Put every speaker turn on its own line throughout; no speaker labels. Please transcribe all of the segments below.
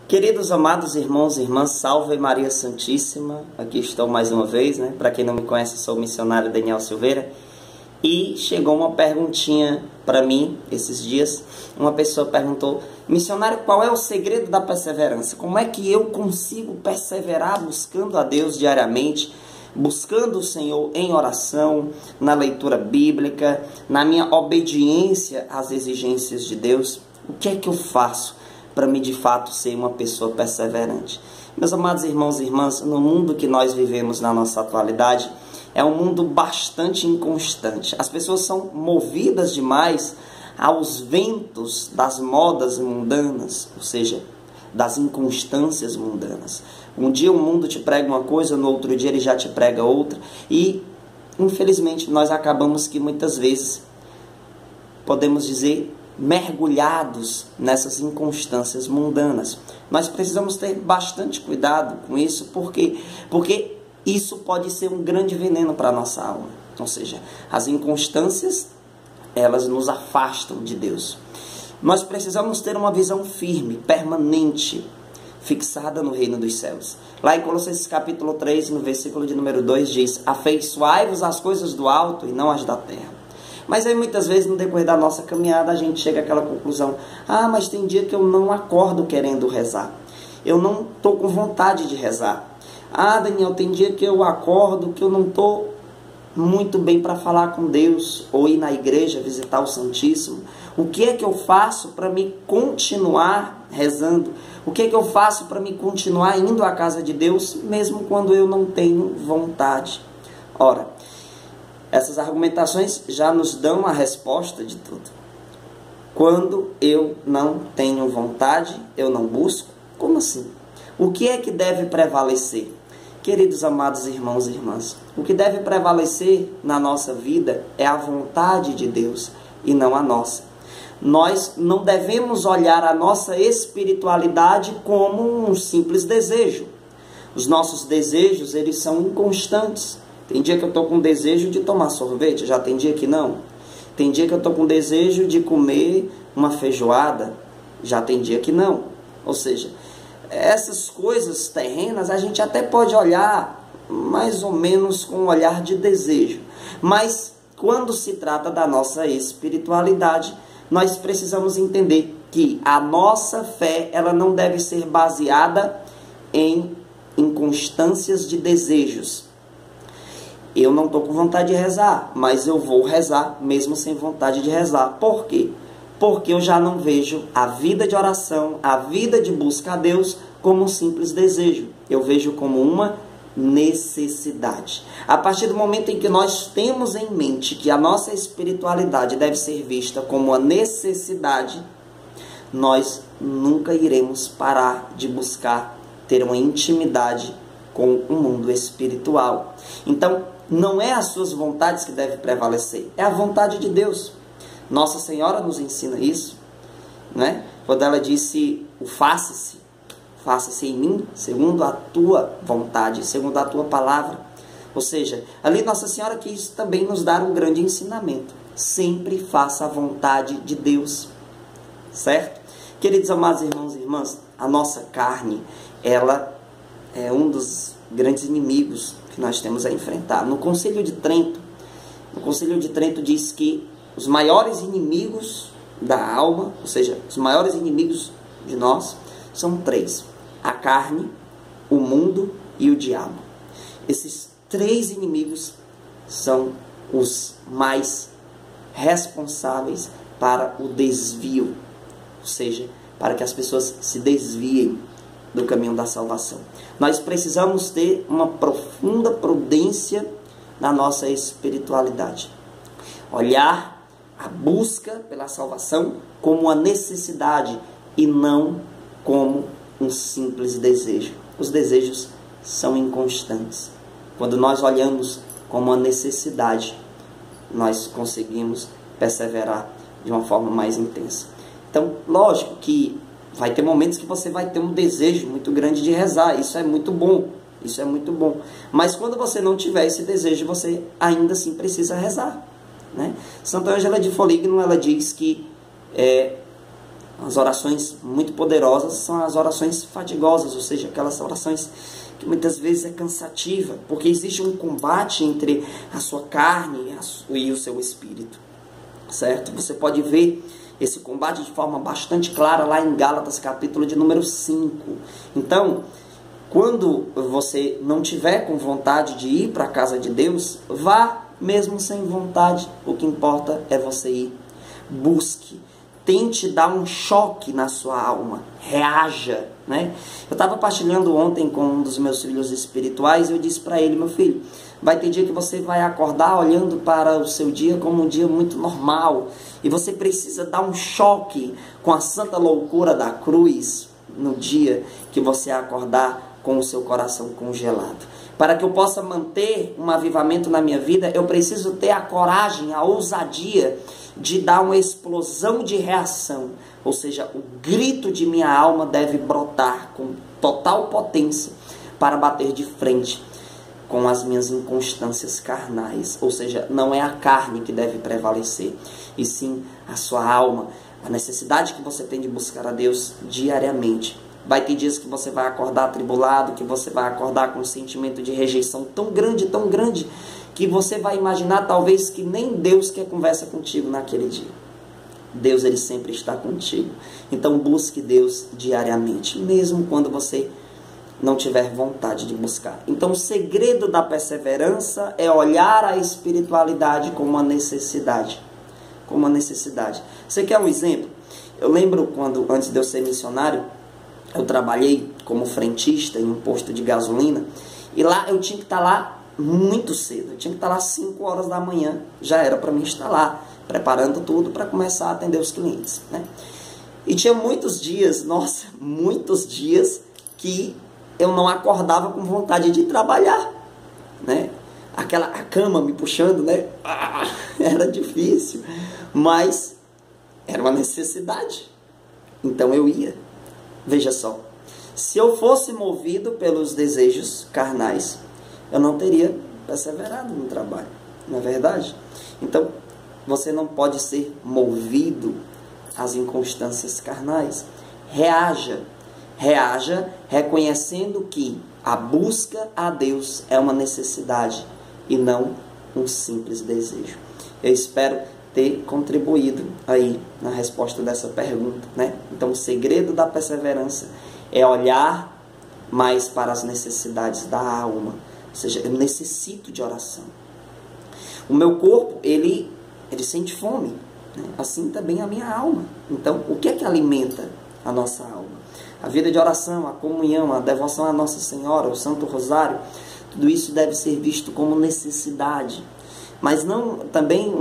Queridos amados irmãos e irmãs, salve Maria Santíssima. Aqui estou mais uma vez, né? Para quem não me conhece, sou o missionário Daniel Silveira. E chegou uma perguntinha para mim esses dias. Uma pessoa perguntou: missionário, qual é o segredo da perseverança? Como é que eu consigo perseverar buscando a Deus diariamente, buscando o Senhor em oração, na leitura bíblica, na minha obediência às exigências de Deus? O que é que eu faço para mim de fato ser uma pessoa perseverante? Meus amados irmãos e irmãs, no mundo que nós vivemos na nossa atualidade, é um mundo bastante inconstante. As pessoas são movidas demais aos ventos das modas mundanas, ou seja, das inconstâncias mundanas. Um dia o mundo te prega uma coisa, no outro dia ele já te prega outra, e infelizmente nós acabamos que muitas vezes, podemos dizer, mergulhados nessas inconstâncias mundanas. Nós precisamos ter bastante cuidado com isso, porque isso pode ser um grande veneno para a nossa alma. Ou seja, as inconstâncias, elas nos afastam de Deus. Nós precisamos ter uma visão firme, permanente, fixada no reino dos céus. Lá em Colossenses capítulo 3, no versículo de número 2, diz: afeiçoai-vos às coisas do alto e não às da terra. Mas aí muitas vezes no decorrer da nossa caminhada a gente chega àquela conclusão: ah, mas tem dia que eu não acordo querendo rezar. Eu não estou com vontade de rezar. Ah, Daniel, tem dia que eu acordo que eu não estou muito bem para falar com Deus, ou ir na igreja, visitar o Santíssimo. O que é que eu faço para me continuar rezando? O que é que eu faço para me continuar indo à casa de Deus, mesmo quando eu não tenho vontade? Ora, essas argumentações já nos dão a resposta de tudo. Quando eu não tenho vontade, eu não busco? Como assim? O que é que deve prevalecer? Queridos amados irmãos e irmãs, o que deve prevalecer na nossa vida é a vontade de Deus e não a nossa. Nós não devemos olhar a nossa espiritualidade como um simples desejo. Os nossos desejos, eles são inconstantes. Tem dia que eu estou com desejo de tomar sorvete, já tem dia que não. Tem dia que eu estou com desejo de comer uma feijoada, já tem dia que não. Ou seja, essas coisas terrenas a gente até pode olhar mais ou menos com um olhar de desejo. Mas quando se trata da nossa espiritualidade, nós precisamos entender que a nossa fé, ela não deve ser baseada em inconstâncias de desejos. Eu não estou com vontade de rezar, mas eu vou rezar mesmo sem vontade de rezar. Por quê? Porque eu já não vejo a vida de oração, a vida de busca a Deus como um simples desejo. Eu vejo como uma necessidade. A partir do momento em que nós temos em mente que a nossa espiritualidade deve ser vista como uma necessidade, nós nunca iremos parar de buscar ter uma intimidade com o mundo espiritual. Então, não é as suas vontades que devem prevalecer, é a vontade de Deus. Nossa Senhora nos ensina isso, né? Quando ela disse: o faça-se em mim segundo a tua vontade, segundo a tua palavra. Ou seja, ali Nossa Senhora quis também nos dar um grande ensinamento: sempre faça a vontade de Deus, certo? Queridos amados irmãos e irmãs, a nossa carne, ela é um dos grandes inimigos que nós temos a enfrentar. No Concílio de Trento diz que os maiores inimigos da alma, ou seja, os maiores inimigos de nós, são três: a carne, o mundo e o diabo. Esses três inimigos são os mais responsáveis para o desvio, ou seja, para que as pessoas se desviem do caminho da salvação. Nós precisamos ter uma profunda prudência na nossa espiritualidade. Olhar a busca pela salvação como uma necessidade e não como um simples desejo. Os desejos são inconstantes. Quando nós olhamos como uma necessidade, nós conseguimos perseverar de uma forma mais intensa. Então, lógico que vai ter momentos que você vai ter um desejo muito grande de rezar. Isso é muito bom. Isso é muito bom. Mas quando você não tiver esse desejo, você ainda assim precisa rezar, né? Santa Ângela de Foligno, ela diz que As orações muito poderosas são as orações fadigosas, ou seja, aquelas orações que muitas vezes é cansativa, porque existe um combate entre a sua carne e o seu espírito, certo? Você pode ver esse combate de forma bastante clara lá em Gálatas, capítulo de número 5. Então, quando você não tiver com vontade de ir para a casa de Deus, vá mesmo sem vontade. O que importa é você ir. Busque. Tente dar um choque na sua alma. Reaja, né? Eu estava partilhando ontem com um dos meus filhos espirituais e eu disse para ele: meu filho, vai ter dia que você vai acordar olhando para o seu dia como um dia muito normal. E você precisa dar um choque com a santa loucura da cruz no dia que você acordar com o seu coração congelado. Para que eu possa manter um avivamento na minha vida, eu preciso ter a coragem, a ousadia de dar uma explosão de reação. Ou seja, o grito de minha alma deve brotar com total potência para bater de frente com as minhas inconstâncias carnais. Ou seja, não é a carne que deve prevalecer, e sim a sua alma, a necessidade que você tem de buscar a Deus diariamente. Vai ter dias que você vai acordar atribulado, que você vai acordar com um sentimento de rejeição tão grande, que você vai imaginar talvez que nem Deus quer conversa contigo naquele dia. Deus, ele sempre está contigo. Então busque Deus diariamente, mesmo quando você não tiver vontade de buscar. Então o segredo da perseverança é olhar a espiritualidade como uma necessidade. Como uma necessidade. Você quer um exemplo? Eu lembro quando, antes de eu ser missionário, eu trabalhei como frentista em um posto de gasolina, e lá eu tinha que estar lá muito cedo, eu tinha que estar lá 5 horas da manhã, já era para mim estar lá, preparando tudo para começar a atender os clientes, né? E tinha muitos dias, nossa, muitos dias que eu não acordava com vontade de trabalhar, né? A cama me puxando, né? Era difícil, mas era uma necessidade, então eu ia. Veja só, se eu fosse movido pelos desejos carnais, eu não teria perseverado no trabalho, não é verdade? Então, você não pode ser movido às inconstâncias carnais. Reaja reconhecendo que a busca a Deus é uma necessidade e não um simples desejo. Eu espero ter contribuído aí na resposta dessa pergunta, né? Então, o segredo da perseverança é olhar mais para as necessidades da alma. Ou seja, eu necessito de oração. O meu corpo, ele sente fome, né? Assim também a minha alma. Então, o que é que alimenta a nossa alma? A vida de oração, a comunhão, a devoção à Nossa Senhora, o Santo Rosário, tudo isso deve ser visto como necessidade. Mas não também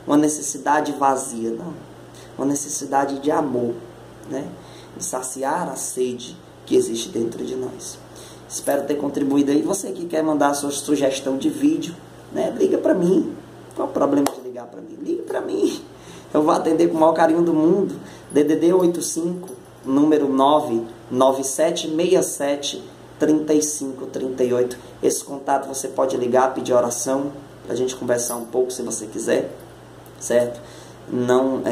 uma necessidade vazia, não. Uma necessidade de amor, né? De saciar a sede que existe dentro de nós. Espero ter contribuído aí. Você que quer mandar a sua sugestão de vídeo, né? Liga para mim. Qual o problema de ligar para mim? Liga para mim. Eu vou atender com o maior carinho do mundo. DDD 85, número 997673538. Esse contato você pode ligar, pedir oração, para a gente conversar um pouco, se você quiser, certo? Não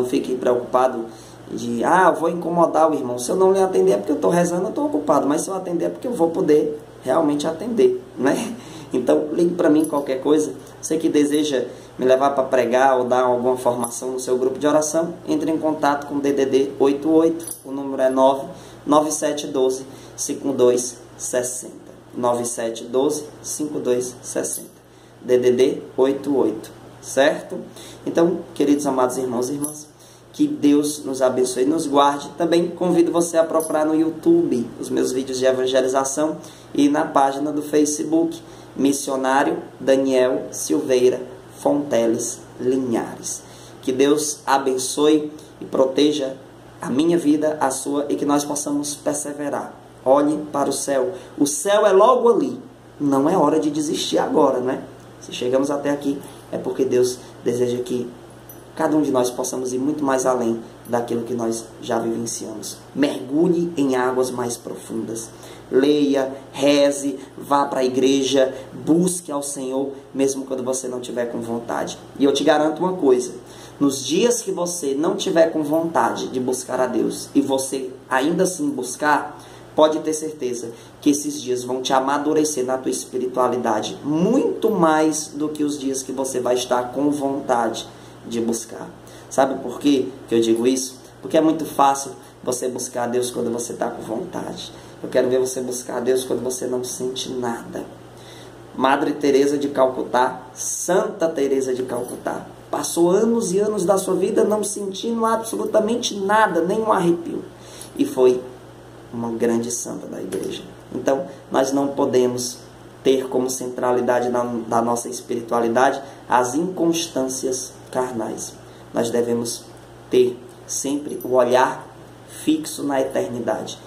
fique preocupado de, eu vou incomodar o irmão. Se eu não lhe atender é porque eu estou rezando, eu estou ocupado, mas se eu atender é porque eu vou poder realmente atender, né? Então, ligue para mim qualquer coisa. Você que deseja me levar para pregar ou dar alguma formação no seu grupo de oração, entre em contato com o DDD 88, o número é 99712-5260. 9712-5260. DDD 88, certo? Então, queridos amados irmãos e irmãs, que Deus nos abençoe e nos guarde. Também convido você a procurar no YouTube os meus vídeos de evangelização e na página do Facebook, Missionário Daniel Silveira Fonteles Linhares. Que Deus abençoe e proteja a minha vida, a sua, e que nós possamos perseverar. Olhe para o céu. O céu é logo ali. Não é hora de desistir agora, né? Se chegamos até aqui, é porque Deus deseja que cada um de nós possamos ir muito mais além daquilo que nós já vivenciamos. Mergulhe em águas mais profundas. Leia, reze, vá para a igreja, busque ao Senhor, mesmo quando você não tiver com vontade. E eu te garanto uma coisa, Nos dias que você não tiver com vontade de buscar a Deus e você ainda assim buscar, pode ter certeza que esses dias vão te amadurecer na tua espiritualidade muito mais do que os dias que você vai estar com vontade de buscar. Sabe por quê que eu digo isso? Porque é muito fácil você buscar a Deus quando você está com vontade. Eu quero ver você buscar a Deus quando você não sente nada. Madre Teresa de Calcutá, Santa Teresa de Calcutá, passou anos e anos da sua vida não sentindo absolutamente nada, nem um arrepio. E foi uma grande santa da igreja. Então, nós não podemos ter como centralidade da nossa espiritualidade as inconstâncias carnais. Nós devemos ter sempre o olhar fixo na eternidade.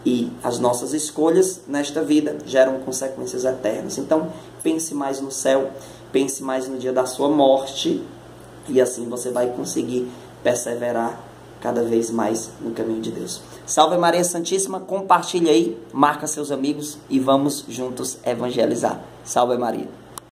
E as nossas escolhas nesta vida geram consequências eternas. Então, pense mais no céu, pense mais no dia da sua morte, e assim você vai conseguir perseverar cada vez mais no caminho de Deus. Salve Maria Santíssima, compartilha aí, marca seus amigos e vamos juntos evangelizar. Salve Maria.